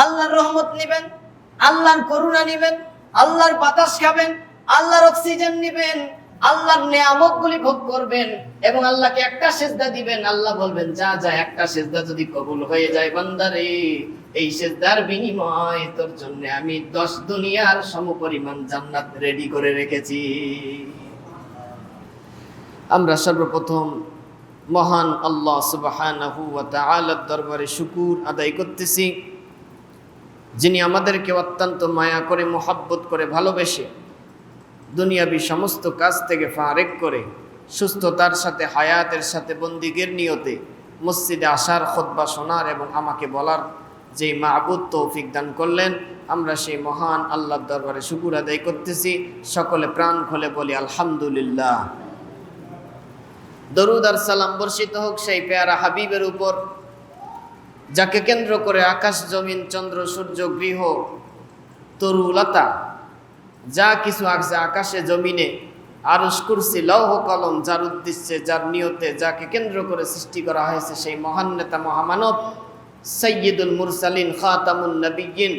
আল্লাহর রহমত নিবেন, আল্লাহর করুণা নিবেন, আল্লাহর বাতাস খাবেন, আল্লাহর অক্সিজেন নিবেন, আল্লাহর নিয়ামতগুলি ভোগ করবেন এবং আল্লাহকে একটা সিজদা দিবেন। আল্লাহ বলবেন, যা যা একটা সিজদা যদি কবুল হয়ে যায় বান্দারে, এই সিজদার বিনিময়ে তোর জন্য আমি 10 দুনিয়ার সমপরিমাণ জান্নাত রেডি করে রেখেছি। আমরা সর্বপ্রথম মহান আল্লাহ সুবহানাহু ওয়া তাআলার দরবারে শুকর আদায় করতেছি, যিনি আমাদেরকে অত্যন্ত মায়া করে, মোহাব্বত করে, ভালোবেসে দুনিয়াবি সমস্ত কাজ থেকে ফারেক করে সুস্থতার সাথে, হায়াতের সাথে, বন্দিগের নিয়তে মসজিদে আসার, খুতবা শোনার এবং আমাকে বলার যে মাবুদ তৌফিক দান করলেন, আমরা সেই মহান আল্লাহর দরবারে শুকর আদায় করতেছি। সকলে প্রাণ খুলে বলি আলহামদুলিল্লাহ। দরুদ আর সালাম বর্ষিত হোক সেই পেয়ারা হাবিবের উপর, যাকে কেন্দ্র করে আকাশ, জমিন, চন্দ্র, সূর্য, গৃহ, তরুলতা যা কিছু আছে আকাশে জমিনে, আরশ, কুরসি, লৌহ কলম, যার উদ্দেশ্যে, যার নিয়তে, যাকে কেন্দ্র করে সৃষ্টি করা হয়েছে, সেই মহান নেতা, মহামানব, সাইয়্যিদুল মুরসালিন, খাতামুন নবিয়্যিন,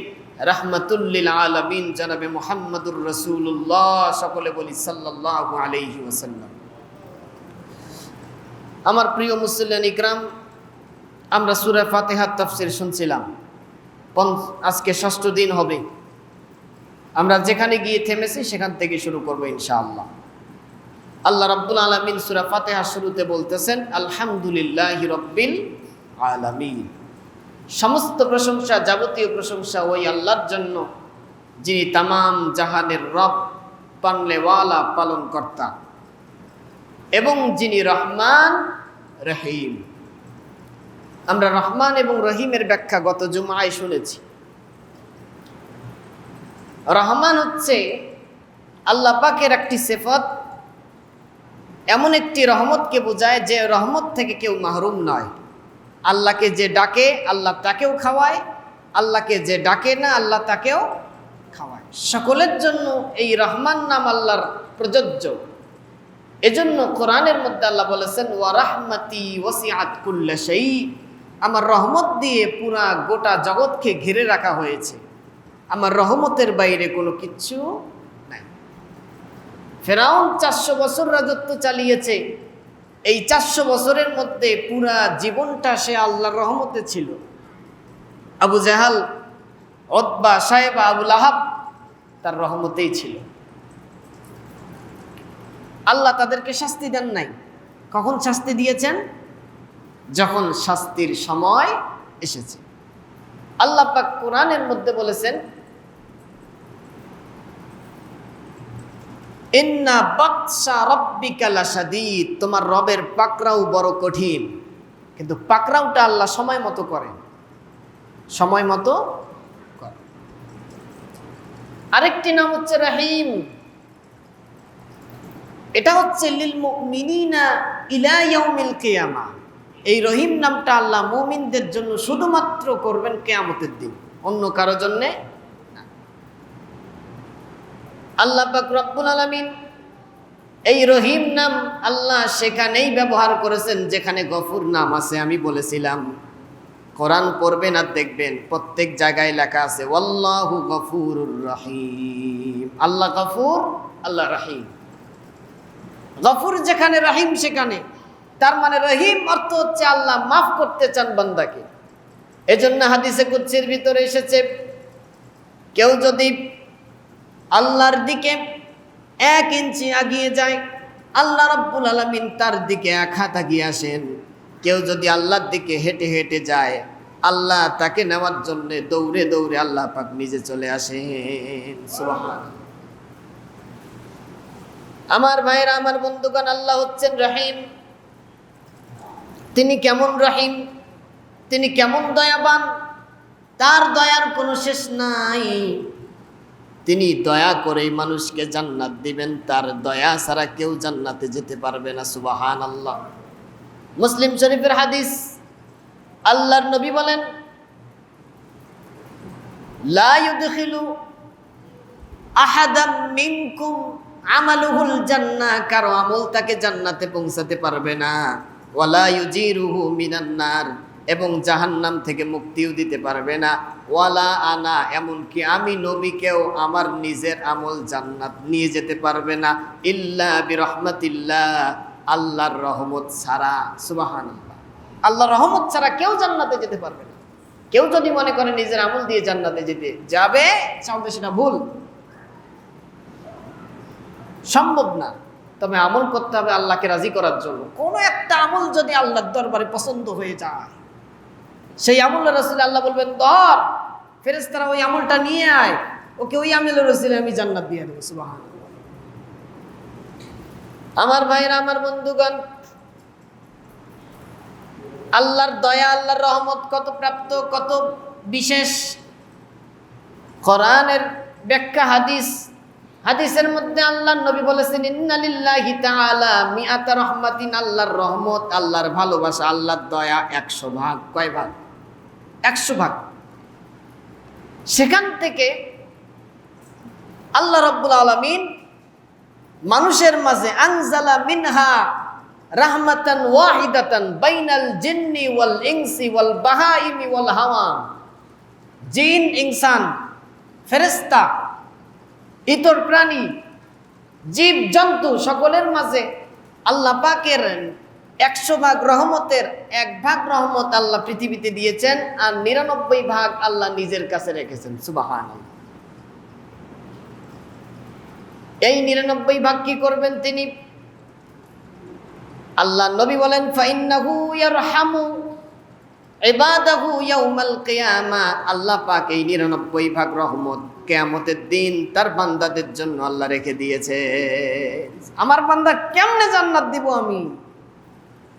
রাহমাতুল লিল আলামিন, জনাবে মুহাম্মদুর রাসূলুল্লাহ। সকলে বলি সাল্লাল্লাহু আলাইহি ওয়াসাল্লাম। আমার প্রিয় মুসলিম ইকরাম, আমরা সূরা ফাতিহার তাফসীর শুনছিলাম। আজকে 6ষ্ঠ দিন হবে। আমরা যেখানে গিয়ে থেমেছি সেখান থেকে শুরু করব ইনশাআল্লাহ। আল্লাহ রাব্বুল আলামিন সূরা ফাতিহার শুরুতে বলতেছেন, আলহামদুলিল্লাহি রাব্বিল আলামিন। সমস্ত প্রশংসা, যাবতীয় প্রশংসা ওই আল্লাহর জন্য, যিনি তামাম জাহানের রব, পালনেওয়ালা, পালনকর্তা, এবং যিনি রহমান রহিম। আমরা রহমান এবং রহিমের ব্যাখ্যা গত জুমায় শুনেছি। রহমান হচ্ছে আল্লাহ পাকের একটি সিফত, এমন একটি রহমতকে বোঝায় যে রহমত থেকে কেউ মাহরুম নয়। আল্লাহকে যে ডাকে আল্লাহ তাকেও খাওয়ায়, আল্লাহকে যে ডাকে না আল্লাহ তাকেও খাওয়ায়। সকলের জন্য এই রহমান নাম আল্লাহর প্রযোজ্য। এজন্য কোরআনের মধ্যে আল্লাহ বলেছেন, ওয়া রাহমাতি ওয়াসিআত কুল্লা শাই। আমার রহমত দিয়ে পুরা গোটা জগৎকে ঘিরে রাখা হয়েছে, আমার রহমতের বাইরে কোনো কিচ্ছু নাই। ফেরাউন 400 বছর রাজত্ব চালিয়েছে। এই 400 বছরের মধ্যে পুরা জীবনটা সে আল্লাহর রহমতে ছিল। আবু জাহাল, উতবা, সাইবা, আবু লাহাব তার রহমতেই ছিল। আল্লাহ তাদেরকে শাস্তি দেন নাই। কখন শাস্তি দিয়েছেন? যখন শাস্তির সময় এসেছে। আল্লাহ পাক কোরআনের মধ্যে বলেছেন, ইন্না বাতশা রাব্বিকা লাশাদীদ। তোমার রবের পাকড়াও বড় কঠিন, কিন্তু পাকড়াওটা আল্লাহ সময় মতো করেন, সময় মতো করেন। আরেকটি নাম হচ্ছে রহিম। এটা হচ্ছে লিল মুমিনিনা ইলা ইয়াউমিল কিয়ামা। এই রহিম নামটা আল্লাহ মুমিনদের জন্য শুধুমাত্র করবেন কিয়ামতের দিন, অন্য কারো জন্য না। আল্লাহ পাক রব্বুল আলামিন এই রহিম নাম আল্লাহ সেখানেই ব্যবহার করেছেন যেখানে গফুর নাম আছে। আমি বলেছিলাম, কোরআন পড়বেন আর দেখবেন প্রত্যেক জায়গায় লেখা আছে ওয়াল্লাহু গফুরুর রহিম। আল্লাহ গফুর, আল্লাহ রহিম। গফুর যেখানে, রহিম সেখানে। তার মানে রহিম অর্থ হচ্ছে আল্লাহ মাফ করতে চান বান্দাকে। এজন্য হাদিসে কুদসির ভিতরে এসেছে, কেউ যদি আল্লাহর দিকে 1 ইঞ্চি আগিয়ে যায়, আল্লাহ রাব্বুল আলামিন তার দিকে 1 হাত আগিয়ে আসেন। কেউ যদি আল্লাহর দিকে হেঁটে হেঁটে যায়, আল্লাহ তাকে নেওয়ার জন্য দৌড়ে দৌড়ে আল্লাহ পাক নিজে চলে আসেন। সুবহানাল্লাহ। আমার ভাইরা, আমার বন্ধুগণ, আল্লাহ হচ্ছেন রহিম। তিনি কেমন রহিম, তিনি কেমন দয়াবান, তার দয়ার কোনো শেষ নাই। তিনি দয়া করেই মানুষকে জান্নাত দিবেন, তার দয়া ছাড়া কেউ জান্নাতে যেতে পারবে না। সুবহানাল্লাহ। মুসলিম শরীফের হাদিস, আল্লাহর নবী বলেন, লা ইউদখিলু আহাদাম মিনকুম আমালুহুল জান্নাহ। কারো আমল তাকে জান্নাতে পৌঁছাতে পারবে না। ওয়ালা ইউজিরুহু মিনান নার। এবং জাহান্নাম থেকে মুক্তিও দিতে পারবে না। ওয়ালা আনা, এমনকি আমি নবীকেও আমার নিজের আমল জান্নাত নিয়ে যেতে পারবে না, ইল্লা বিরহমাতিল্লাহ, আল্লাহর রহমত ছাড়া। সুবহানাল্লাহ, আল্লাহর রহমত ছাড়া কেউ জান্নাতে যেতে পারবে না। কেউ যদি মনে করে নিজের আমল দিয়ে জান্নাতে যেতে যাবে, তাহলে সেটা ভুল, সম্ভব না। তবে আমল করতে হবে আল্লাহকে রাজি করার জন্য। কোনো একটা আমল যদি আল্লাহর দরবারে পছন্দ হয়ে যায়, সেই আমলের রাসূল আল্লাহ বলবেন ধর, ফেরেশতারা ওই আমলটা নিয়ে আয়, ওকে ওই আমলের রাসূলে আমি জান্নাত দিয়ে দেব। সুবহানাল্লাহ। আমার ভাইরা, আমার বন্ধুগণ, আল্লাহর দয়া, আল্লাহর রহমত কত প্রাপ্ত, কত বিশেষ। কোরআনের ব্যাখ্যা, হাদিসের মধ্যে আল্লাহর নবী বলেছেন, ইন্না লিল্লাহি তাআলা মিআতা রাহমাতিন, আল্লাহর রহমত, আল্লাহর ভালোবাসা, আল্লাহর দয়া 100 ভাগ। কয় ভাগ? 100 ভাগ। সেখান থেকে আল্লাহ রাব্বুল আলামিন মানুষের মাঝে আনজালা মিনহা রাহমাতান ওয়াহিদাতান বাইনাল জিন্নি ওয়াল ইনসি ওয়াল বাহাইমি ওয়াল হাওয়া। জিন, ইনসান, ফেরেশতা, ইতর প্রাণী, জীব জন্তু সকলের মাঝে আল্লাহ পাকের 100 ভাগ রহমতের 1 ভাগ রহমত আল্লাহ পৃথিবীতে দিয়েছেন, আর 99 ভাগ আল্লাহ নিজের কাছে রেখেছেন। সুবহানাল্লাহ। এই 99 ভাগ কি করবেন তিনি? আল্লাহ নবী বলেন, ফাইন্নাহু ইয়ারহামু ইবাদাহু ইয়াউমাল কিয়ামা। আল্লাহ পাক এই 99 ভাগ রহমত কিয়ামতের দিন তার বান্দাদের জন্য আল্লাহ রেখে দিয়েছে। আমার বান্দা কেমনে জান্নাত দিব আমি?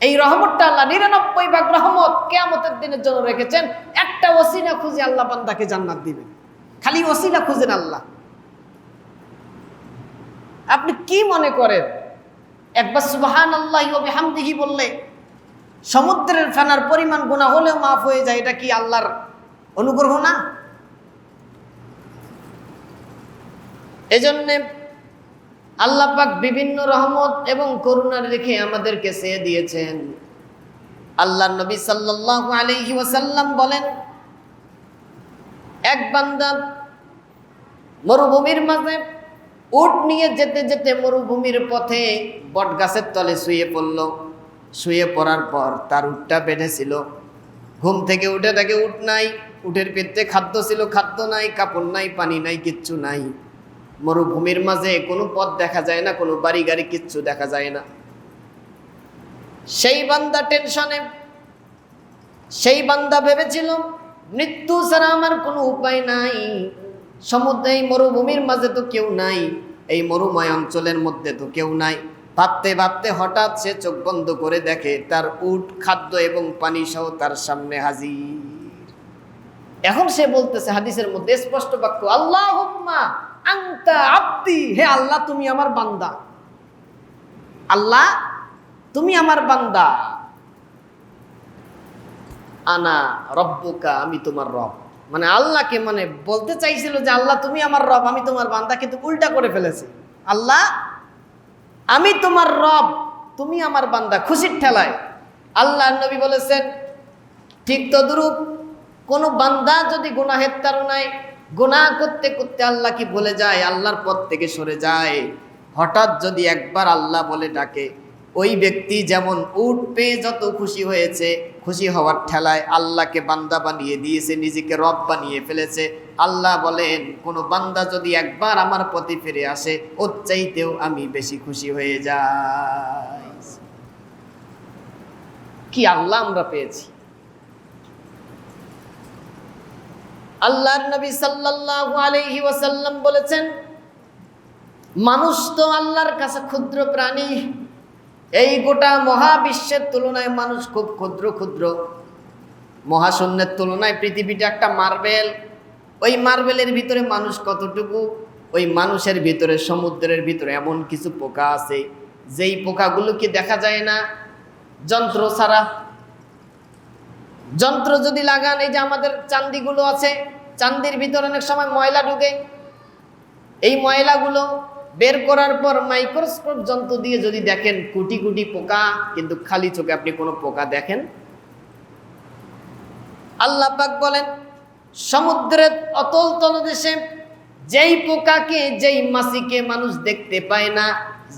এই রহমতটা আল্লাহ 99 ভাগ রহমত কিয়ামতের দিনের জন্য রেখেছেন। একটা ওসিলা খুঁজে আল্লাহ বান্দাকে জান্নাত দিবেন। খালি ওসিলা খুঁজেন আল্লাহ। আপনি কি মনে করেন একবার সুবহানাল্লাহি ওয়া বিহামদিহি বললে সমুদ্রের ফেনার পরিমাণ গুনাহ হলেও মাফ হয়ে যায়? এটা কি আল্লাহর অনুগ্রহ না? এজন্য আল্লাহ পাক বিভিন্ন রহমত এবং করুণা রেখে আমাদেরকে চেয়ে দিয়েছেন। আল্লাহর নবী সাল্লাল্লাহু আলাইহি ওয়াসাল্লাম বলেন, এক বান্দা মরুভূমির মাঝে উট নিয়ে যেতে যেতে মরুভূমির পথে বটগাছের তলে শুয়ে পড়ল। শুয়ে পড়ার পর তার উটটা বেঁধেছিল। ঘুম থেকে উঠে দেখে উট নাই, উটের পেটে খাদ্য ছিল, খাদ্য নাই, কাপড় নাই, পানি নাই, কিচ্ছু নাই। মরুভূমির মাঝে কোনো পথ দেখা যায় না, কোনো বাড়ি গাড়ি কিচ্ছু দেখা যায় না। সেই বান্দা টেনশনে, সেই বান্দা ভেবেছিল মৃত্যু ছাড়া আমার কোনো উপায় নাই। সমুদ্রে, এই মরুভূমির মাঝে তো কেউ নাই, এই মরুময় অঞ্চলের মধ্যে তো কেউ নাই। ভাবতে ভাবতে হঠাৎ সে চোখ বন্ধ করে দেখে তার উট খাদ্য এবং পানি সহ তার সামনে হাজির। এখন সে বলতেছে, হাদিসের মধ্যে স্পষ্ট বাক্য, আল্লাহুম্মা আনতা আব্দি, হে আল্লাহ তুমি আমার বান্দা, আল্লাহ তুমি আমার বান্দা, আনা রব্বুকা, আমি তোমার রব। মানে আল্লাহকে মানে বলতে চাইছিল যে আল্লাহ তুমি আমার রব, আমি তোমার বান্দা, কিন্তু উল্টা করে ফেলেছে। আল্লাহ আমি তোমার রব, তুমি আমার বান্দা, খুশির ঠেলায়। আল্লাহর নবী বলেছেন, ঠিক তদ্রূপ কোনো বান্দা যদি গুনাহের তাড়নায় গুনাহ করতে করতে আল্লাহ কি বলে যায়, আল্লাহর পথ থেকে সরে যায়, হঠাৎ যদি একবার আল্লাহ বলে ডাকে, ওই ব্যক্তি যেমন উট পেয়ে যত খুশি হয়েছে, খুশি হওয়ার ঠেলায় আল্লাহকে বান্দা বানিয়ে দিয়েছে, নিজেকে রব বানিয়ে ফেলেছে। আল্লাহ বলেন, কোনো বান্দা যদি একবার আমার পথে ফিরে আসে, ওর চাইতেও আমি বেশি খুশি হয়ে যাই। কি আল্লাহ আমরা পেয়েছি! আল্লাহর নবী সাল্লাল্লাহু আলাইহি ওয়াসাল্লাম বলেছেন, মানুষ তো আল্লাহর কাছে ক্ষুদ্র প্রাণী। এই গোটা মহাবিশ্বের তুলনায় মানুষ খুব ক্ষুদ্র ক্ষুদ্র। মহাশূন্যের তুলনায় পৃথিবীটা একটা মার্বেল। ওই মার্বেলের ভিতরে মানুষ কতটুকু? ওই মানুষের ভিতরে, সমুদ্রের ভিতরে এমন কিছু পোকা আছে যেই পোকাগুলোকে দেখা যায় না যন্ত্র ছাড়া। যন্ত্র যদি লাগান, এই যে আমাদের চান্দিগুলো আছে, চান্দির ভিতরে অনেক সময় ময়লা ঢুকে। এই ময়লাগুলো বের করার পর মাইক্রোস্কোপ যন্ত্র দিয়ে যদি দেখেন কোটি কোটি পোকা, কিন্তু খালি চোখে আপনি কোনো পোকা দেখেন? আল্লাহ পাক বলেন, সমুদ্রের অতল তলদেশে যেই পোকাকে, যেই মাছিকে মানুষ দেখতে পায় না,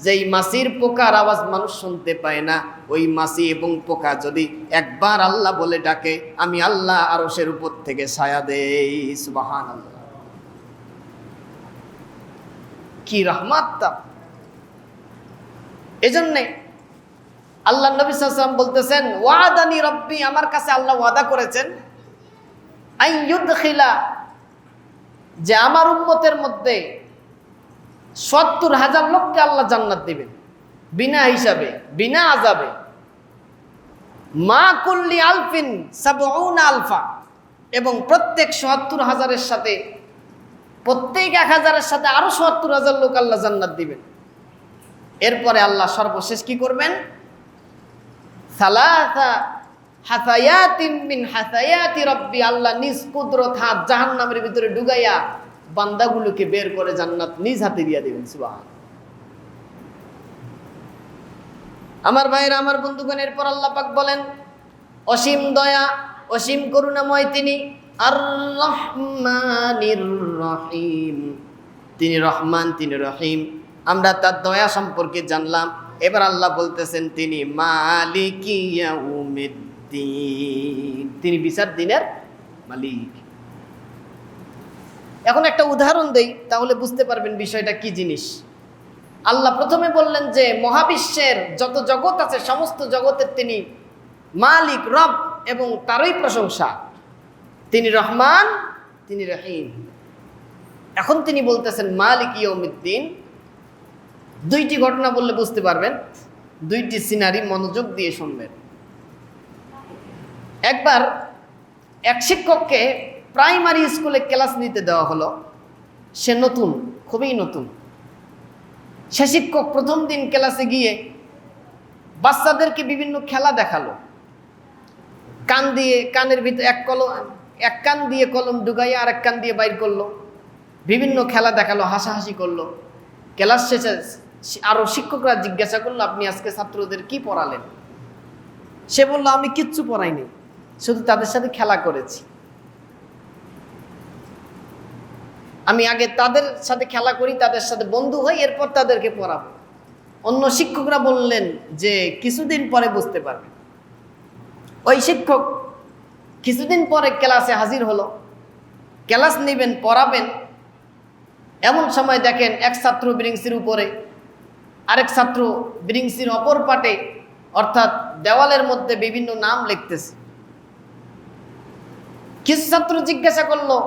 যেই মাছির পোকার আওয়াজ মানুষ শুনতে পায় না, ওই মাছি এবং পোকা যদি একবার আল্লাহ বলে ডাকে, আমি আল্লাহ আরশের উপর থেকে ছায়া দেই। সুবহানাল্লাহ, কি রহমত তা! এজন্যে আল্লাহ নবী সাল্লাল্লাহু আলাইহি ওয়াসাল্লাম বলতেছেন, ওয়াদানি রব্বি, আমার কাছে আল্লাহ ওয়াদা করেছেন, আইয়ুদখিলা, যে আমার উম্মতের মধ্যে ৭০,০০০ লোককে আল্লাহ জান্নাত দিবেন বিনা হিসাবে, বিনা আযাবে। মা কুল্লি আলফিন ৭০ আলফা, এবং প্রত্যেক ৭০,০০০-এর সাথে, প্রত্যেক ১,০০০-এর সাথে আরো ৭০,০০০ লোক আল্লাহ জান্নাত দিবেন। এরপরে আল্লাহ সর্বশেষ কি করবেন? সালাসা হাসায়াতিন মিন হাসায়াতি রব্বি, আল্লাহ নিজ কুদরত হাত জাহান্নামের ভিতরে ঢুকাইয়া বান্দাগুলোকে বের করে জান্নাত নিজ হাতে দিয়ে দিবেন। সুবহানাল্লাহ। আমার ভাইরা, আমার বন্ধুগণ, এরপর আল্লাহ পাক বলেন, অসীম দয়া, অসীম করুণাময় তিনি, আর রহমানির রহিম, তিনি রহমান, তিনি রহিম। আমরা তার দয়া সম্পর্কে জানলাম। এবার আল্লাহ বলতেছেন, তিনি মালিকি ইয়াউমিদ্দিন, তিনি বিচার দিনের মালিক। এখন একটা উদাহরণ দেই, তাহলে বুঝতে পারবেন বিষয়টা কি জিনিস। আল্লাহ প্রথমে বললেন যে মহাবিশ্বের যত জগৎ আছে, সমস্ত জগতের তিনি মালিক, রব, এবং তারই প্রশংসা। তিনি রহমান, তিনি রহিম। এখন তিনি বলতেছেন মালিক ইয়াউমিদ্দিন। দুইটি ঘটনা বললে বুঝতে পারবেন, দুইটি সিনারি মনোযোগ দিয়ে শুনবেন। একবার এক শিক্ষককে প্রাইমারি স্কুলে ক্লাস নিতে দেওয়া হলো। সে নতুন, খুবই নতুন। সে শিক্ষক প্রথম দিন ক্লাসে গিয়ে বাচ্চাদেরকে বিভিন্ন খেলা দেখালো। কান দিয়ে, কানের ভিতরে এক কান দিয়ে কলম ঢুকাইয়া আর এক কান দিয়ে বাইর করলো। বিভিন্ন খেলা দেখালো, হাসাহাসি করলো। ক্লাস শেষে আরো শিক্ষকরা জিজ্ঞাসা করলো, আপনি আজকে ছাত্রদের কি পড়ালেন? সে বলল, আমি কিচ্ছু পড়াইনি, শুধু তাদের সাথে খেলা করেছি। আমি আগে তাদের সাথে খেলা করি, তাদের সাথে বন্ধু হই, এরপর তাদেরকে পড়াবো। অন্য শিক্ষকরা বললেন যে কিছুদিন পরে বুঝতে পারবেন। ওই শিক্ষক কিছুদিন পরে ক্লাসে হাজির হলো। ক্লাস নেবেন, পড়াবেন, এমন সময় দেখেন এক ছাত্র ব্রিংসির উপরে, আরেক ছাত্র ব্রিংসির অপর পাটে, অর্থাৎ দেওয়ালের মধ্যে বিভিন্ন নাম লিখতেছে। কিছু ছাত্র জিজ্ঞাসা করলো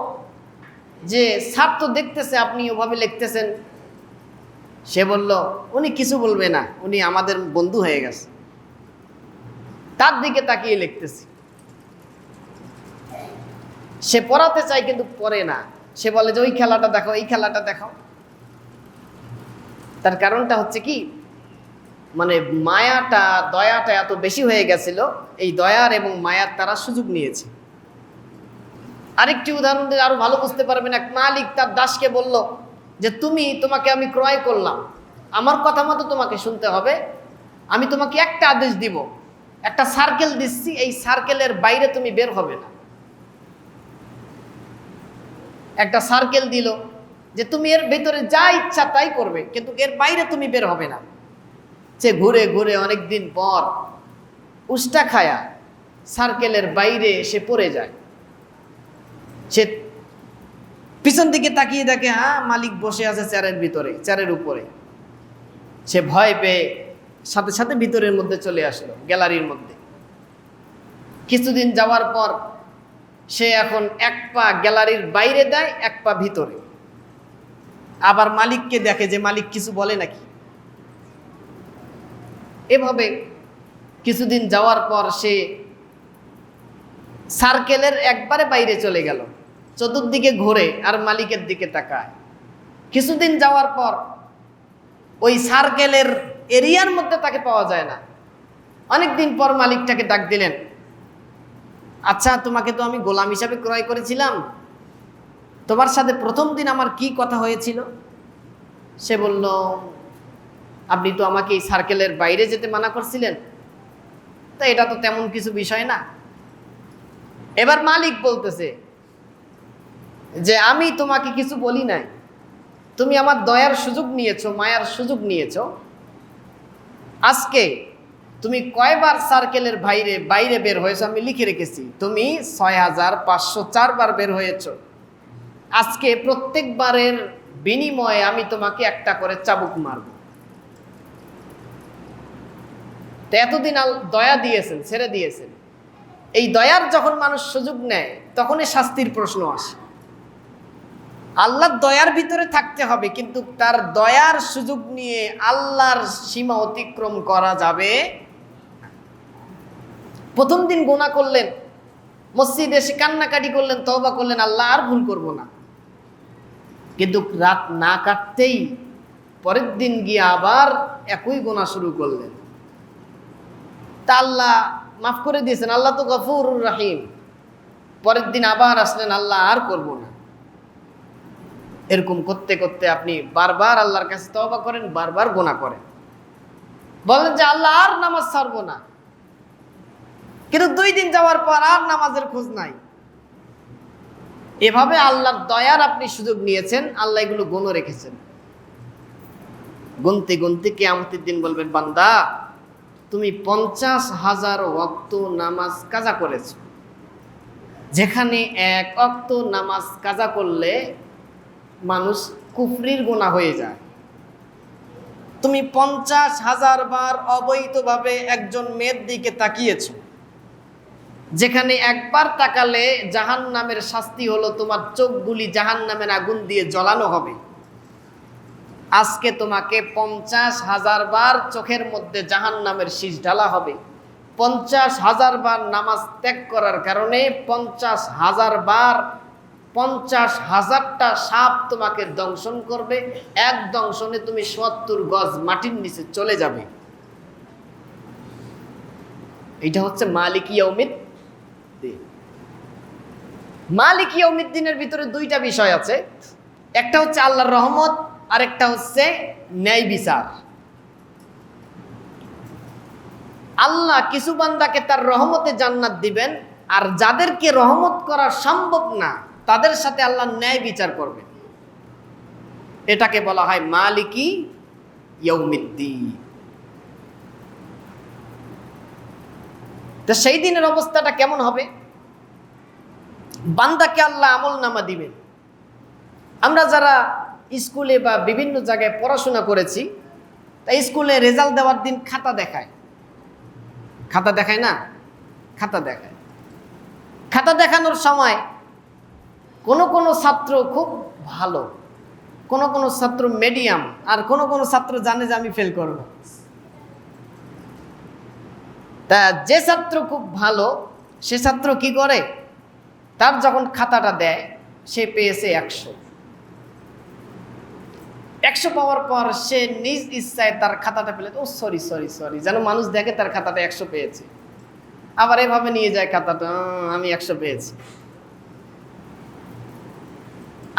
যে স্যার তো দেখতেছে আপনি ওভাবে লিখতেছেন। সে বলল, উনি কিছু বলবে না, উনি আমাদের বন্ধু হয়ে গেছে, তার দিকে তাকিয়ে লিখতেছি। সে পড়াতে চায় কিন্তু পড়ে না। সে বলে যে ওই খেলাটা দেখাও, এই খেলাটা দেখাও। তার কারণটা হচ্ছে কি, মানে মায়াটা, দয়াটা এত বেশি হয়ে গেছিল, এই দয়ার এবং মায়ার তারা সুযোগ নিয়েছে। আরেকটি উদাহরণ দিলে আরো ভালো বুঝতে পারবেন। এক মালিক তার দাসকে বলল যে তোমাকে আমি ক্রয় করলাম, আমার কথা মতো তোমাকে শুনতে হবে। আমি তোমাকে একটা আদেশ দিব, একটা সার্কেল দিচ্ছি, এই সার্কেলের বাইরে তুমি বের হবে না। একটা সার্কেল দিল যে তুমি এর ভেতরে যা ইচ্ছা তাই করবে, কিন্তু এর বাইরে তুমি বের হবে না। সে ঘুরে ঘুরে অনেকদিন পর উষ্টা খায়া সার্কেলের বাইরে সে পড়ে যায়। সে পিছন দিকে তাকিয়ে দেখে, হ্যাঁ, মালিক বসে আছে চেয়ারের ভিতরে, চেয়ারের উপরে। সে ভয় পেয়ে সাথে সাথে ভিতরের মধ্যে চলে আসলো, গ্যালারির মধ্যে। কিছুদিন যাওয়ার পর সে এখন এক পা গ্যালারির বাইরে দেয়, এক পা ভিতরে। আবার মালিককে দেখে যে মালিক কিছু বলে নাকি। এভাবে কিছুদিন যাওয়ার পর সে সার্কেলের একবারে বাইরে চলে গেল, চতুর্দিকে ঘুরে আর মালিকের দিকে তাকায়। কিছুদিন যাওয়ার পর ওই সার্কেলের এরিয়ার মধ্যে তাকে পাওয়া যায় না। অনেকদিন পর মালিকটাকে ডাক দিলেন, আচ্ছা, তোমাকে তো আমি গোলাম হিসাবে ক্রয় করেছিলাম, তোমার সাথে প্রথম দিন আমার কি কথা হয়েছিল? সে বলল, আপনি তো আমাকে এই সার্কেলের বাইরে যেতে মানা করছিলেন, তা এটা তো তেমন কিছু বিষয় না। এবার মালিক বলতেছে যে আমি তোমাকে কিছু বলি নাই, তুমি আমার দয়ার সুযোগ নিয়েছো, মায়ার সুযোগ নিয়েছো। আজকে তুমি কয়বার সার্কেলের বাইরে বাইরে বের হয়েছো আমি লিখে রেখেছি, তুমি 6504 বার বের হয়েছো। আজকে প্রত্যেকবারের বিনিময়ে আমি তোমাকে একটা করে চাবুক মারব। তো এতদিন দয়া দিয়েছেন, ছেড়ে দিয়েছেন, এই দয়ার যখন মানুষ সুযোগ নেয় তখনই শাস্তির প্রশ্ন আসে। আল্লাহর দয়ার ভিতরে থাকতে হবে, কিন্তু তার দয়ার সুযোগ নিয়ে আল্লাহর সীমা অতিক্রম করা যাবে। প্রথম দিন গুনাহ করলেন, মসজিদে এসে কান্নাকাটি করলেন, তওবা করলেন, আল্লাহ আর ভুল করব না, কিন্তু রাত না কাটতেই পরের দিন গিয়ে আবার একই গুনাহ শুরু করলেন। তা আল্লাহ মাফ করে দিয়েছেন, আল্লাহ তো গফুরুর রহিম। পরের দিন আবার আসলেন, আল্লাহ আর করব না। এরকম করতে করতে আপনি বারবার আল্লাহর কাছে তওবা করেন, বারবার গুনাহ করেন, বলেন যে আল্লাহ আর নামাজ ছাড়বো না, কিন্তু 2 দিন যাওয়ার পর আর নামাজের খোঁজ নাই। এভাবে আল্লাহর দয়ার আপনি সুযোগ নিয়েছেন, আল্লাহ এগুলো গুণও রেখেছেন। গুনতে গুনতে কিয়ামতের দিন বলবেন, বান্দা তুমি 50,000 ওয়াক্ত নামাজ কাজা করেছো, যেখানে 1 ওয়াক্ত নামাজ কাজা করলে মানুষ কুফরির গুনাহ হয়ে যায়। তুমি 50,000 বার অবৈধভাবে একজন মেয়ের দিকে তাকিয়েছো, যেখানে একবার তাকালে জাহান্নামের শাস্তি হলো তোমার চোখগুলি জাহান্নামের আগুন দিয়ে জ্বলানো হবে। আজকে তোমাকে 50,000 বার চোখের মধ্যে জাহান্নামের শীষ ঢালা হবে। 50,000 বার নামাজ ত্যাগ করার কারণে 50,000 বার 50,000টা সাপ তোমাকে দংশন করবে। এক দংশনে তুমি 70 গজ মাটির নিচে চলে যাবে। এটা হচ্ছে মালিক ইয়াউমিদ্দিন। মালিক ইয়াউমিদ্দিনের ভিতরে 2টা বিষয় আছে, একটা হচ্ছে আল্লাহর রহমত, আর একটা হচ্ছে ন্যায় বিচার। আল্লাহ কিছু বান্দাকে তার রহমতে জান্নাত দিবেন, আর যাদেরকে রহমত করা সম্ভব না তাদের সাথে আল্লাহ ন্যায় বিচার করবেন। এটাকে বলা হয় মালিকি ইয়াউমিদ্দিন। তো সেই দিনের অবস্থাটা কেমন হবে? বান্দাকে আল্লাহ আমলনামা দিবেন। আমরা যারা স্কুলে বা বিভিন্ন জায়গায় পড়াশোনা করেছি, তা স্কুলে রেজাল্ট দেওয়ার দিন খাতা দেখায়, খাতা দেখায় না, খাতা দেখায়। খাতা দেখানোর সময় কোনো কোনো ছাত্র খুব ভালো, কোনো কোনো ছাত্র মিডিয়াম, আর কোনো কোনো ছাত্র জানে যে আমি ফেল করব। তা যে ছাত্র খুব ভালো সে ছাত্র কি করে, তার যখন খাতাটা দেয় সে পেয়েছে 100 পাওয়ার পর সে নিজ ইচ্ছায় তার খাতাটা পেলে, ও সরি সরি সরি, যেন মানুষ দেখে তার খাতাটা 100 পেয়েছে, আবার এভাবে নিয়ে যায় খাতাটা, আমি 100 পেয়েছি।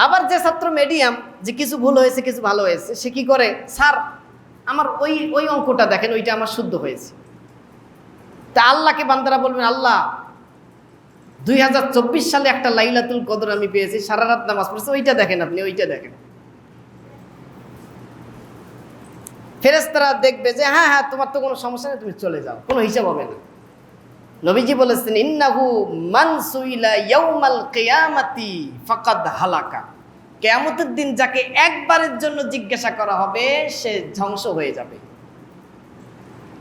আবার যে ছাত্র মিডিয়াম, যে কিছু ভুল হয়েছে কিছু ভালো হয়েছে, সে কি করে, স্যার আমার ওই অঙ্কটা দেখেন, ওইটা আমার শুদ্ধ হয়েছে। তা আল্লাহকে বান্দারা বলবেন, আল্লাহ 2024 সালে একটা লাইলাতুল কদর আমি পেয়েছি, সারা রাত নামাজ পড়েছি, ওইটা দেখেন, আপনি ওইটা দেখেন। ফেরেশতারা দেখবে যে হ্যাঁ হ্যাঁ তোমার তো কোনো সমস্যা নেই, তুমি চলে যাও, কোনো হিসাব হবে না। নবীজি বলেছেন, ইন্নাহু মান সুইলা ইয়াউমাল কিয়ামাতি ফাকাদ হালাকা। কিয়ামতের দিন যাকে একবারের জন্য জিজ্ঞাসা করা হবে সে ধ্বংস হয়ে যাবে।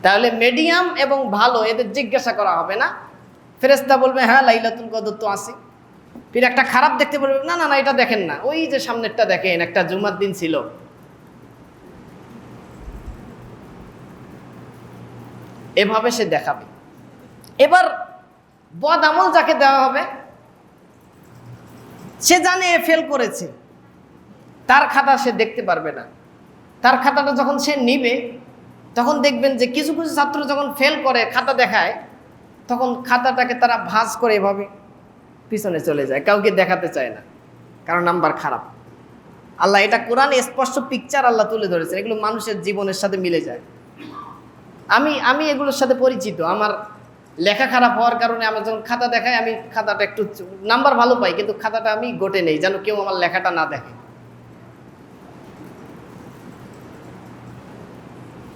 তাহলে মিডিয়াম এবং ভালো এদের জিজ্ঞাসা করা হবে না। ফেরেশতা বলবে হ্যাঁ লাইলাতুল কদর তো আছে। ফির একটা খারাপ দেখতে বলবে, না না না এটা দেখেন না, ওই যে সামনেরটা দেখেন, একটা জুমার দিন ছিল। এভাবে সে দেখাবে। এবার বদ আমল যাকে দেওয়া হবে, সে জানে ফেল করেছে, তার খাতা সে দেখতে পারবে না। তার খাতাটা যখন সে নিবে তখন দেখবেন যে কিছু কিছু ছাত্র যখন ফেল করে খাতা দেখায়, তখন খাতাটাকে তারা ভাঁজ করে এভাবে পিছনে চলে যায়, কাউকে দেখাতে চায় না, কারণ নাম্বার খারাপ। আল্লাহ এটা কোরআনে স্পষ্ট পিকচার আল্লাহ তুলে ধরেছে, এগুলো মানুষের জীবনের সাথে মিলে যায়। আমি এগুলোর সাথে পরিচিত। আমার লেখা খারাপ হওয়ার কারণে আমার যখন খাতা দেখায় আমি খাতাটা একটু নাম্বার ভালো পাই, কিন্তু খাতাটা আমি গোটে নেই যেন কেউ আমার লেখাটা না দেখে।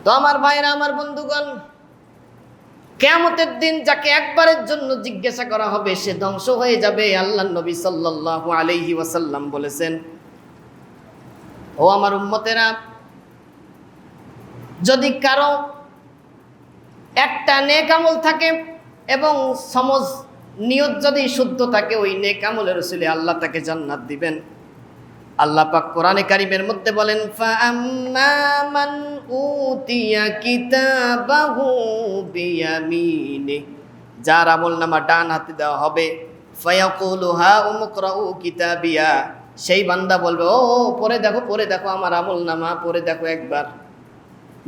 তো আমার ভাইরা, আমার বন্ধুগণ, কিয়ামতের দিন যাকে একবারের জন্য জিজ্ঞাসা করা হবে সে ধ্বংস হয়ে যাবে। আল্লাহর নবী সাল্লাল্লাহু আলাইহি ওয়াসাল্লাম বলেছেন, ও আমার উম্মতেরা, যদি কারো একটা নেক আমল থাকে এবং সমজ নিয়ত যদি শুদ্ধ থাকে, ওই নেক আমলের উসিলে আল্লাহ তাকে জান্নাত দিবেন। আল্লাহ পাক কোরআনে কারিমের মধ্যে বলেন, ফাআম্মা মান উতিয়া কিতাবাহু বিয়ামিনি, যার আমলনামা ডান হাতে দেওয়া হবে, ফায়াকুলু হা উমকরাউ কিতাবিয়া, সেই বান্দা বলবে, ও পড়ে দেখো, পড়ে দেখো আমার আমলনামা, পড়ে দেখো একবার।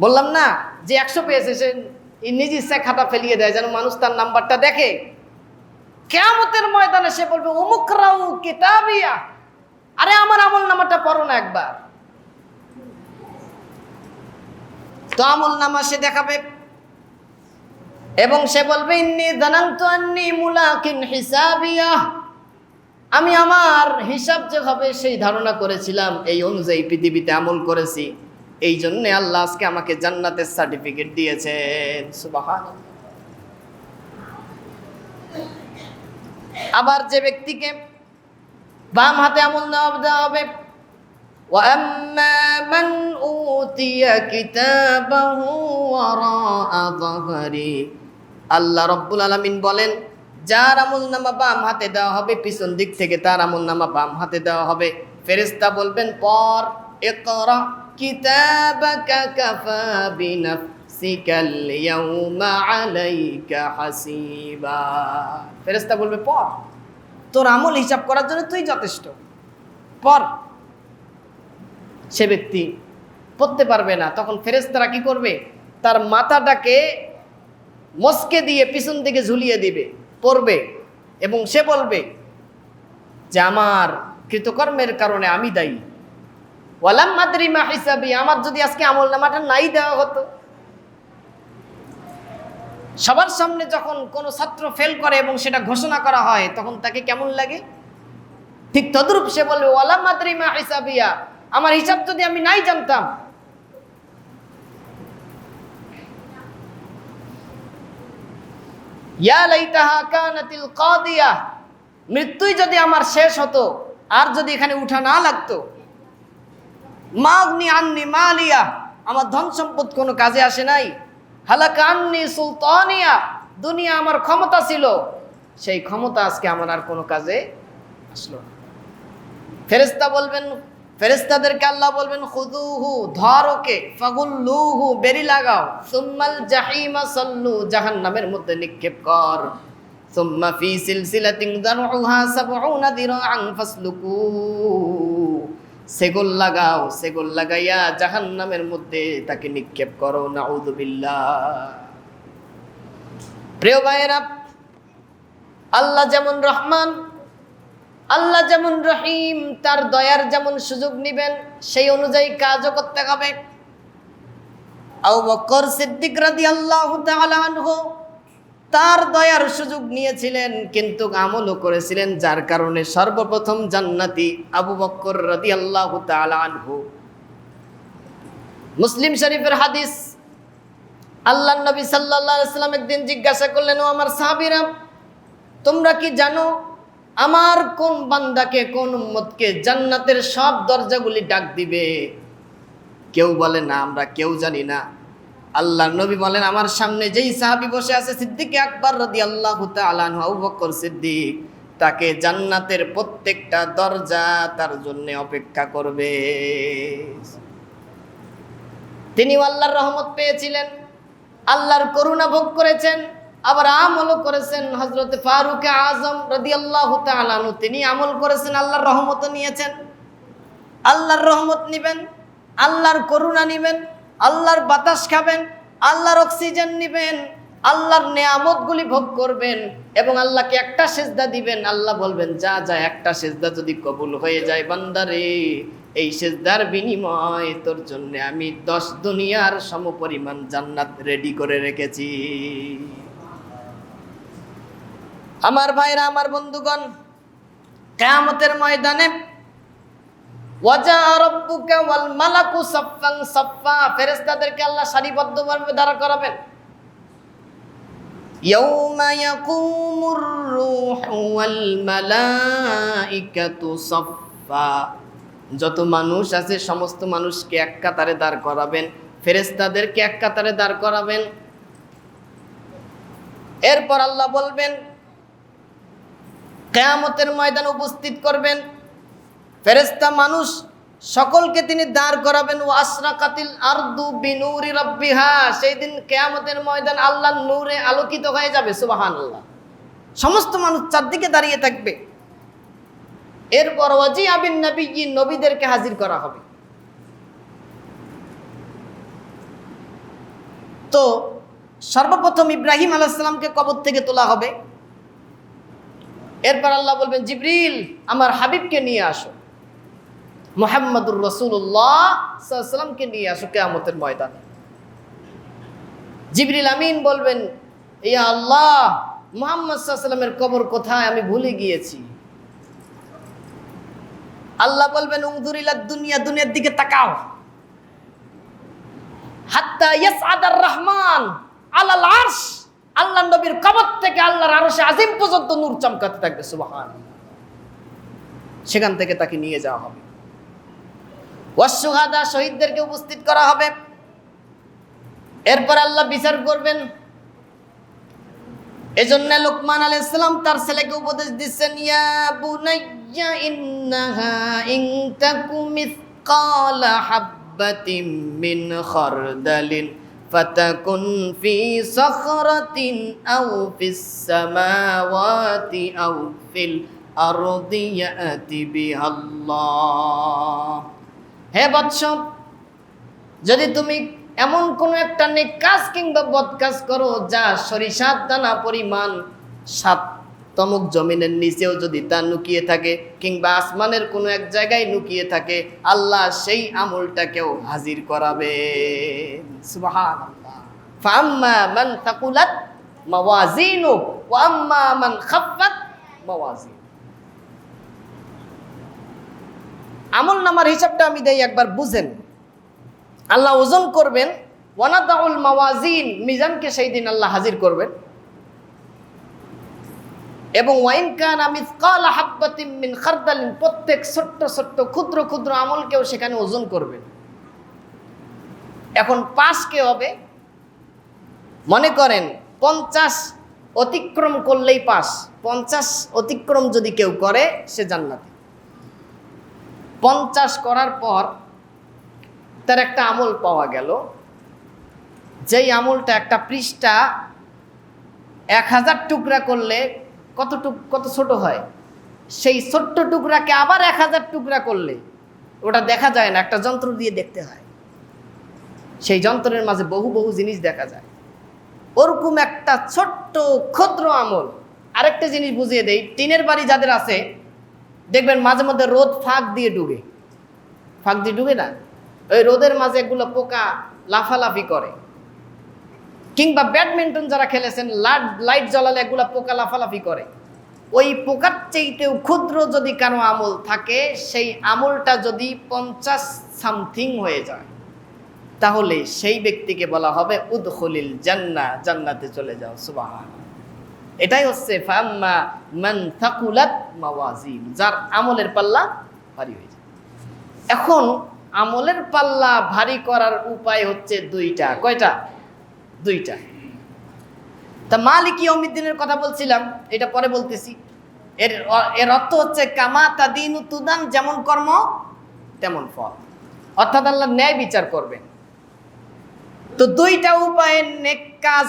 বললাম না যে 100 পেয়েছে, সে নিজ ইচ্ছায় খাতা ফেলিয়ে দেয় যেন মানুষ তার নাম্বারটা দেখে। কিয়ামতের ময়দানে সে বলবে, উমকরাউ কিতাবিয়া, আরে আমার আমল নামাটা পড়ো না একবার। তো আমল নামা সে দেখাবে এবং সে বলবে, ইন্নী যানানতু আন্নী মুলাকিন হিসাবিয়া, আমি আমার হিসাব যে হবে সেই ধারণা করেছিলাম, এই অনুযায়ী পৃথিবীতে আমল করেছি, এই জন্য আল্লাহ আজকে আমাকে জান্নাতের সার্টিফিকেট দিয়েছেন। সুবহানাল্লাহ। আবার যে ব্যক্তিকে বাম হাতে আমল দেওয়া হবে, ওয়াম্মা মান উতিয়া কিতাবাহু ওয়ারাআ যাহরি, আল্লাহ রাব্বুল আলামিন বলেন, যার আমলনামা বাম হাতে দেওয়া হবে, পিছন দিক থেকে তার আমলনামা বাম হাতে দেওয়া হবে। ফেরেশতা বলবেন, পর ইকরা কিতাবাকা কাফা বিনাফসিকাল ইয়াউমা আলাইকা হাসিবা। ফেরেশতা বলবে, পর, তোর আমল হিসাব করার জন্য তুই যথেষ্ট, পর। সে ব্যক্তি পড়তে পারবে না, তখন ফেরেশতারা কি করবে, তার মাথাটাকে মস্কে দিয়ে পিছন দিকে ঝুলিয়ে দিবে, পড়বে এবং সে বলবে যে আমার কৃতকর্মের কারণে আমি দায়ী। ওয়ালাম মাদরি মা হিসাবি, আমার যদি আজকে আমলনামাটা নাই দেওয়া হতো। সবার সামনে যখন কোনো ছাত্র ফেল করে এবং সেটা ঘোষণা করা হয়, তখন তাকে কেমন লাগে? ঠিক তদ্রূপ সে বলবে, ওয়ালাম মাদরি মা হিসাবিয়া, আমার হিসাব যদি আমি নাই জানতাম। ইয়া লাইতাহা কানাতিল কাদিয়া, মৃত্যুই যদি আমার শেষ হতো, আর যদি এখানে উঠা না লাগতো। মাগনি আন্নি মালিয়া, আমার ধন সম্পদ কোনো কাজে আসে নাই। হালাকা আন্নি সুলতানিয়া, দুনিয়া আমার ক্ষমতা ছিল, সেই ক্ষমতা আজকে আমার আর কোনো কাজে আসলো না। ফেরেশতা বলবেন, ফেরেশতাদেরকে আল্লাহ বলবেন, খুযুহু, ধর ওকে, ফাগুল্লুহু, বেরি লাগাও, সুম্মাল জাহিমা সাল্লু, জাহান্নামের মধ্যে নিক্ষেপ কর, সুম্মা ফি সিলসিলাতিন যারউহা ৭০ যিরাআন ফাসলুকু, সেগোল লাগাও, সেগোল লাগাইয়া জাহান্নামের মধ্যে তাকে নিক্ষেপ করো। নাউযুবিল্লাহ। প্রিয় ভাইয়েরা, আল্লাহ যেমন রহমান, আল্লাহ যেমন রহিম, তার দয়ার যেমন সুযোগ নিবেন সেই অনুযায়ী কাজও করতে হবে। আবু বকর সিদ্দিক রাদিয়াল্লাহু তাআলা আনহু তার দয়ার সুযোগ নিয়েছিলেন, কিন্তু আমলও করেছিলেন, যার কারণে সর্বপ্রথম জান্নাতি আবু বকর রাদিয়াল্লাহু তাআলা আনহু। মুসলিম শরীফের হাদিস, আল্লাহর নবী সাল্লাল্লাহু আলাইহি ওয়াসাল্লাম একদিন জিজ্ঞাসা করলেন, ও আমার সাহাবীরা, তোমরা কি জানো আমার কোন বান্দাকে, কোন উম্মতকে জান্নাতের সব দরজাগুলি ডাক দিবে? কেউ বলে না, আমরা কেউ জানি না। আল্লাহর নবী বলেন, আমার সামনে যেই সাহাবী বসে আছে, সিদ্দিক আকবর রাদিয়াল্লাহু তাআলা আনহু, আবু বকর সিদ্দিক, তাকে জান্নাতের প্রত্যেকটা দরজা তার জন্য অপেক্ষা করবে। তিনি আল্লাহর রহমত পেয়েছিলেন, আল্লাহর করুণা ভোগ করেছেন, আবার আমলও করেছেন। হযরত ফারুক আযম রাদিয়াল্লাহু তাআলা আনহু, তিনি আমল করেছেন, আল্লাহর রহমতও নিয়েছেন। আল্লাহর রহমত নিবেন, আল্লাহর করুণা নিবেন, আল্লাহর বাতাস খাবেন, আল্লাহর অক্সিজেন নিবেন, আল্লাহর নেয়ামতগুলি ভোগ করবেন এবং আল্লাহকে একটা সিজদা দিবেন। আল্লাহ বলবেন, যা যা, একটা সিজদা যদি কবুল হয়ে যায় বান্দারে, এই সিজদার বিনিময় তোর জন্য আমি 10 দুনিয়ার সমপরিমাণ জান্নাত রেডি করে রেখেছি। আমার ভাইরা, আমার বন্ধুগণ, কিয়ামতের ময়দানে ওয়াজা রাব্বুকা ওয়াল মালাকু সাফফান সাফফা, ফেরেশতাদেরকে আল্লাহ সারিবদ্ধভাবে দাঁড় করাবেন। ইয়াউমা ইয়াকুমুর রূহু ওয়াল মালাইকাতু সাফফা, যত মানুষ আছে সমস্ত মানুষকে এক কাতারে দাঁড় করাবেন, ফেরেশতাদেরকে এক কাতারে দাঁড় করাবেন। এরপর আল্লাহ বলবেন, কিয়ামতের ময়দানে উপস্থিত করবেন, ফেরেশতা মানুষ সকলকে তিনি দাঁড় করাবেন। ও আশরাকাতিল আরদু বিনুরি রাব্বিহা, সেই দিন কিয়ামতের ময়দান আল্লাহর নূরে আলোকিত হয়ে যাবে। সুবহানাল্লাহ। সমস্ত মানুষ চারদিকে দাঁড়িয়ে থাকবে। এরপর ওয়াজিআ বিন নাবিয়্যিন, নবীদেরকে হাজির করা হবে। তো সর্বপ্রথম ইব্রাহিম আলাইহিস সালামকে কবর থেকে তোলা হবে। এরপর আল্লাহ বলবেন, জিবরিল আমার হাবিবকে নিয়ে আসো, মুহাম্মদুর রাসূলুল্লাহ সাল্লাল্লাহু আলাইহি ওয়াসাল্লামকে নিয়ে আসো কিয়ামতের ময়দানে। জিবরিল আমিন বলবেন, ইয়া আল্লাহ, মুহাম্মদ সাল্লাল্লাহু আলাইহি ওয়াসাল্লামের কবর কোথায়, আমি ভুলে গিয়েছি। আল্লাহ বলবেন, উনজুর ইলা দুনিয়া, দুনিয়ার দিকে তাকাও। হাত্তা ইয়াসআদার রহমান আলাল আরশ, আল্লাহর নবীর কবর থেকে আল্লাহর আরশে আজিম পর্যন্ত নূর চমকাতে থাকবে। সুবহানাল্লাহ। সেখান থেকে তাকে নিয়ে যাওয়া হবে। ওয়াসশুহাদা, শহীদদেরকে উপস্থিত করা হবে। এরপর আল্লাহ বিচার করবেন। এজন্য লোকমান আলাইহিস সালাম তার ছেলেকে উপদেশ দিচ্ছেন, ইয়া বুনাইয়া ইন্নাহা ইন তাকু মিসকালা হাববাতিন মিন খারদালিন ফাতাকুন ফি সাখরাতিন আও ফিস সামাওয়াতি আও ফিল আরদি ইয়াতি বিহাল্লাহ। হে বৎস, যদি তুমি এমন কোন একটা নেক কাজ কিংবা বদ কাজ করো যা সরিষার দানা পরিমাণ 7 তমক জমিনের নিচেও যদি তা লুকিয়ে থাকে কিংবা আসমানের কোনো এক জায়গায় লুকিয়ে থাকে, আল্লাহ সেই আমলটাকেও হাজির করাবেন। সুবহানাল্লাহ। ফাআম্মা মান তাকুলাত মাওয়াজিনু ওয়া আম্মা মান খাফফাত মাওয়াজিনু। আমল নামার হিসাবটা আমি দেই, একবার বুঝেন। আল্লাহ ওজন করবেন, ওয়ানাদাউল মাওয়াজিন, মিজানকে সেই দিন আল্লাহ হাজির করবেন। এবং ওয়াইন কানা মিসকালা হাববাতিন মিন খারদালিন, প্রত্যেক ছোট্ট ছোট্ট ক্ষুদ্র ক্ষুদ্র আমলকেও সেখানে ওজন করবেন। এখন পাস কে হবে? মনে করেন 50 অতিক্রম করলেই পাস। 50 অতিক্রম যদি কেউ করে সে জান্নাতি। 50 করার পর তার একটা আমল পাওয়া গেল, যেই আমলটা একটা পৃষ্ঠা 1000 টুকরা করলে কত ছোট হয়, সেই ছোট্ট টুকরাকে আবার 1000 টুকরা করলে ওটা দেখা যায় না, একটা যন্ত্র দিয়ে দেখতে হয়। সেই যন্ত্রের মাঝে বহু বহু জিনিস দেখা যায়। ওরকম একটা ছোট্ট ক্ষুদ্র আমল। আরেকটা জিনিস বুঝিয়ে দেই, টিনের বাড়ি যাদের আছে দেখবেন মাঝে মধ্যে রোদ ফাঁক দিয়ে ডুবে না, ওই রোদের মাঝে এগুলো পোকা লাফালাফি করে। কিংবা ব্যাডমিন্টন যারা খেলেছেন, লাইট জ্বলালে এগুলো পোকা লাফালাফি করে। ওই পোকার চাইতেও ক্ষুদ্র যদি কারো আমল থাকে, সেই আমলটা যদি 50 সামথিং হয়ে যায়, তাহলে সেই ব্যক্তিকে বলা হবে উদখুলিল জান্নাহ, জান্নাতে চলে যাও। সুবহানাল্লাহ। এটাই হচ্ছে ফাম্মা মান থাকুলাত মাওয়াজিন, যার আমলের পাল্লা ভারী হয়ে যায়। এখন আমলের পাল্লা ভারী করার উপায় হচ্ছে 2টা। কয়টা? 2টা। তা মালিক ইয়াউমিদ্দিনের কথা বলছিলাম, এটা পরে বলতেছি। এর অর্থ হচ্ছে কামা তাদিনু তুদান, যেমন কর্ম তেমন ফল। অর্থাৎ আল্লাহ ন্যায় বিচার করবেন। তো 2টা উপায়ে নেক কাজ,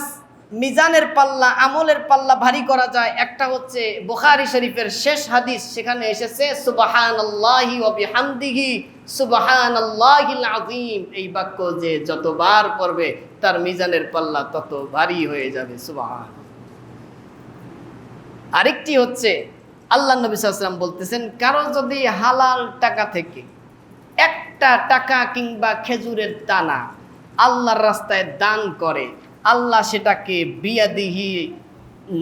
মিজানের পাল্লা, আমলের পাল্লা ভারী করা যায়। একটা হচ্ছে বুখারী শরীফের শেষ হাদিস, সেখানে এসেছে সুবহানাল্লাহি ওয়া বিহামদিহি সুবহানাল্লাহিল আযীম। এই বাক্য যে যতবার পড়বে তার মিজানের পাল্লা তত ভারী হয়ে যাবে। সুবহানাল্লাহ। আরেকটি হচ্ছে আল্লাহ নবী সাল্লাল্লাহু আলাইহি ওয়াসাল্লাম বলতেছেন, কারো যদি হালাল টাকা থেকে একটা টাকা কিংবা খেজুরের দানা আল্লাহর রাস্তায় দান করে, আল্লাহ সেটাকে বিয়াদিহি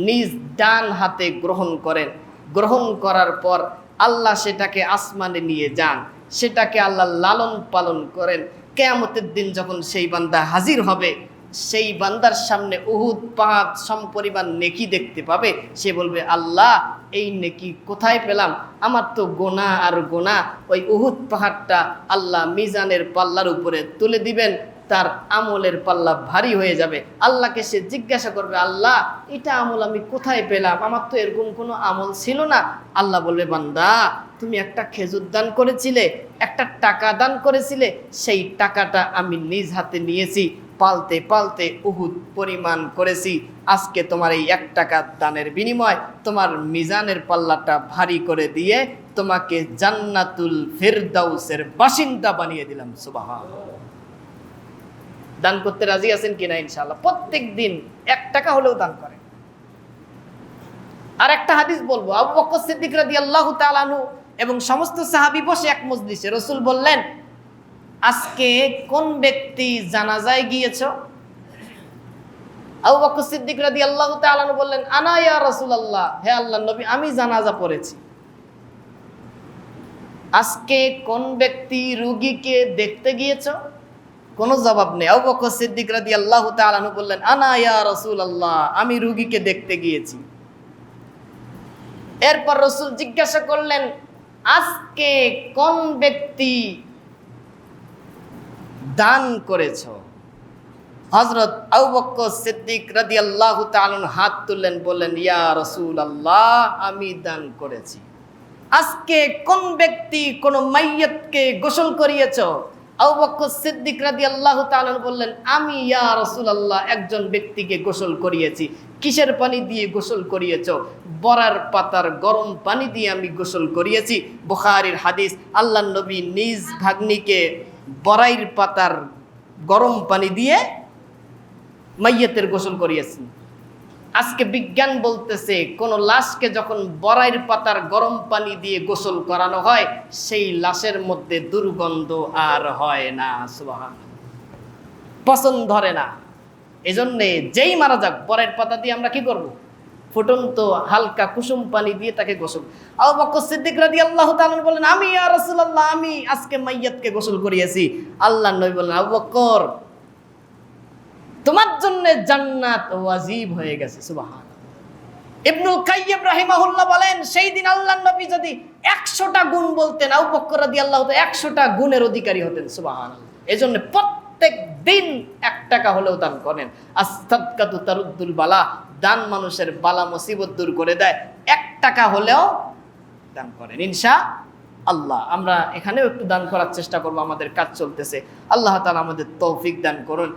নিজ ডান হাতে গ্রহণ করেন। গ্রহণ করার পর আল্লাহ সেটাকে আসমানে নিয়ে যান, সেটাকে আল্লাহ লালন পালন করেন। কিয়ামতের দিন যখন সেই বান্দা হাজির হবে, সেই বান্দার সামনে উহুদ পাহাড় সমপরিমাণ নেকি দেখতে পাবে। সে বলবে, আল্লাহ এই নেকি কোথায় পেলাম? আমার তো গোনা আর গোনা। ওই উহুদ পাহাড়টা আল্লাহ মিজানের পাল্লার উপরে তুলে দিবেন, তার আমলের পাল্লা ভারী হয়ে যাবে। আল্লাহকে সে জিজ্ঞাসা করবে, আল্লাহ এটা আমল আমি কোথায় পেলাম? আমার তো এরকম কোনো আমল ছিল না। আল্লাহ বলবে, বান্দা তুমি একটা খেজুর দান করেছিলে, একটা টাকা দান করেছিলে, সেই টাকাটা আমি নিজ হাতে নিয়েছি, পালতে পালতে উহুদ পরিমাণ করেছি। আজকে তোমার এই 1 টাকা দানের বিনিময় তোমার মিজানের পাল্লাটা ভারী করে দিয়ে তোমাকে জান্নাতুল ফেরদাউসের বাসিন্দা বানিয়ে দিলাম। সুবহানাল্লাহ। দান করতে রাজি আছেন কিনা? ইনশাআল্লাহ প্রত্যেক দিন 1 টাকা হলেও দান করেন। আর একটা হাদিস বলবো, আবু বকর সিদ্দিক রাদিয়াল্লাহু তাআলা আনহু এবং সমস্ত সাহাবী বসে এক মজলিসে। রাসূল বললেন, আজকে কোন ব্যক্তি জানাজায় গিয়েছো? আবু বকর সিদ্দিক রাদিয়াল্লাহু তাআলা আনহু বললেন, আনা ইয়া রাসূলুল্লাহ, হে আল্লাহর নবী আমি জানাজা পড়েছি। আজকে কোন ব্যক্তি রোগীকে দেখতে গিয়েছো? কোনো জবাব নেই। আবু বকর সিদ্দিক রাদিয়াল্লাহু তাআলা আনহু বললেন, আনা ইয়া রাসূলুল্লাহ, আমি রোগীকে দেখতে গিয়েছি। এরপর রাসূল জিজ্ঞাসা করলেন, আজকে কোন ব্যক্তি দান করেছো? হযরত আবু বকর সিদ্দিক রাদিয়াল্লাহু তাআলা হাত তুললেন, বললেন, ইয়া রাসূলুল্লাহ আমি দান করেছি। আজকে কোন ব্যক্তি কোন মাইয়তকে গোসল করিয়েছো? আবু বকর সিদ্দিক রাদিয়াল্লাহু তাআলা বললেন, আমি ইয়া রাসূলুল্লাহ একজন ব্যক্তিকে গোসল করিয়েছি। কিসের পানি দিয়ে গোসল করিয়েছো? বরার পাতার গরম পানি দিয়ে আমি গোসল করিয়েছি। বুখারীর হাদিস, আল্লাহর নবী নিজ ভাগ্নিকে বরাইর পাতার গরম পানি দিয়ে মাইয়তের গোসল করিয়েছেন। আজকে বিজ্ঞান বলতেছে কোন লাশকে যখন বরাইর পাতার গরম পানি দিয়ে গোসল করানো হয়, সেই লাশের মধ্যে দুর্গন্ধ আর হয় না। সুবহানাল্লাহ। পছন্দ ধরে না। এজন্যে যেই মারা যাক, বরাইর পাতা দিয়ে আমরা কি করব? ফুটন্ত হালকা কুসুম পানি দিয়ে তাকে গোসল। আবু বকর সিদ্দিক রাদিয়াল্লাহু তাআলা বলেন, আমি ইয়া রাসূলুল্লাহ আমি আজকে মাইয়তকে গোসল করিয়েছি। আল্লাহর নবী বলেন, আবু বকর তোমার জন্য জান্নাত ওয়াজিব হয়ে গেছে। সুবহানাল্লাহ। ইবনুল কাইয়্যিম রাহিমাহুল্লাহ বলেন, সেই দিন আল্লাহর নবী যদি 100টা গুণ বলতেন, আবু বকর রাদিয়াল্লাহু তাআলা 100টা গুণের অধিকারী হতেন। সুবহানাল্লাহ। এজন্য প্রত্যেক দিন 1 টাকা হলেও দান করেন। আস-সাদকাতু তারুদ্দুল বালা, দান মানুষের বালা মুসিবত দূর করে দেয়। 1 টাকা হলেও দান করেন ইনশাআল্লাহ। আমরা এখানেও একটু দান করার চেষ্টা করব, আমাদের কাজ চলতেছে। আল্লাহ তাআলা আমাদের তৌফিক দান করুন।